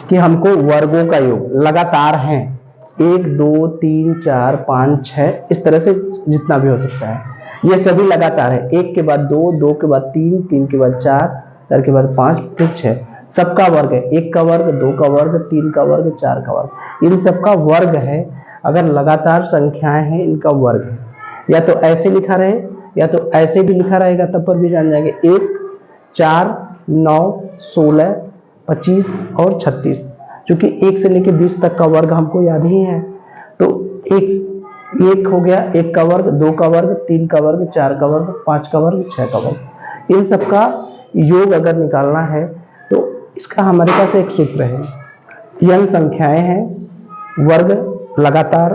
कि हमको वर्गों का योग लगातार है, 1 2 3 4 5 6 इस तरह से जितना भी हो सकता है, ये सभी लगातार है। 1 के बाद 2, 2 के बाद 3, 3 के बाद 4, 4 के बाद 5 फिर 6, सबका वर्ग है। 1 का वर्ग, 2 का वर्ग, 3 का वर्ग, 4 का वर्ग, इन सबका वर्ग है। अगर लगातार संख्याएं हैं इनका वर्ग है। या तो ऐसे लिखा रहे या तो ऐसे भी लिखा रहेगा, तब पर भी जान जाएंगे। 1 4 9 16 25 और 36, चूंकि 1 से लेकर 20 तक का वर्ग हमको याद ही है, तो एक हो गया, 1 का वर्ग, 2 का वर्ग, 3 का वर्ग, 4 का वर्ग, 5 का वर्ग, 6 का वर्ग। इन सबका योग अगर निकालना है तो इसका हमारे पास एक सूत्र है। n संख्याएं हैं, वर्ग लगातार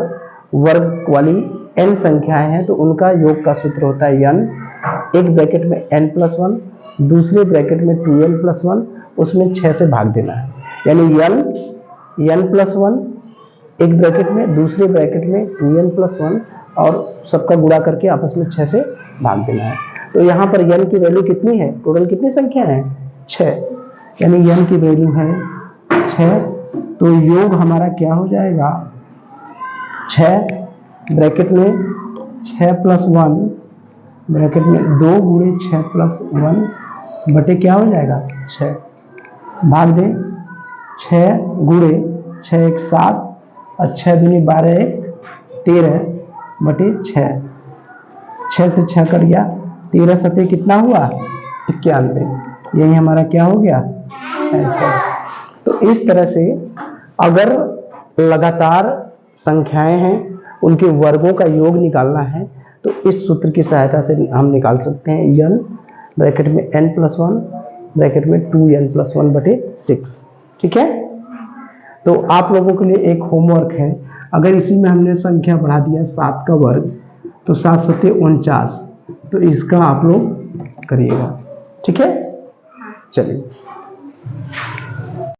वर्ग वाली n संख्याएं हैं, तो उनका योग का सूत्र होता है n, एक ब्रैकेट में n+1, दूसरे ब्रैकेट में 2n+1, उसमें 6 से भाग देना है। यानी n+1 एक ब्रैकेट में, दूसरे ब्रैकेट में 2n+1 और सबका गुणा करके आपस में 6 से भाग देना है। तो यहाँ पर n की वैल्यू कितनी है, टोटल कितनी संख्या है, 6, यानी n की वैल्यू है 6। तो योग हमारा क्या हो जाएगा, 6 ब्रैकेट में 6+1 ब्रैकेट में 2 गुणे 6+1 बटे क्या हो जाएगा 6, भाग दें 6 गुणे 6 1 7 और 6 दूनी 12 1 13 बटे 6, 6 से 6 कट गया, 13 सतह कितना हुआ 91, यही हमारा क्या हो गया ऐसा। तो इस तरह से अगर लगातार संख्याएं हैं उनके वर्गों का योग निकालना है तो इस सूत्र की सहायता से हम निकाल सकते हैं। n ब्रैकेट में n+1 ब्रैकेट में 2n+1 बटे 6। ठीक है, तो आप लोगों के लिए एक होमवर्क है, अगर इसी में हमने संख्या बढ़ा दिया 7 का वर्ग तो 7 सत्ते 49, तो इसका आप लोग करिएगा। ठीक है, चलिए।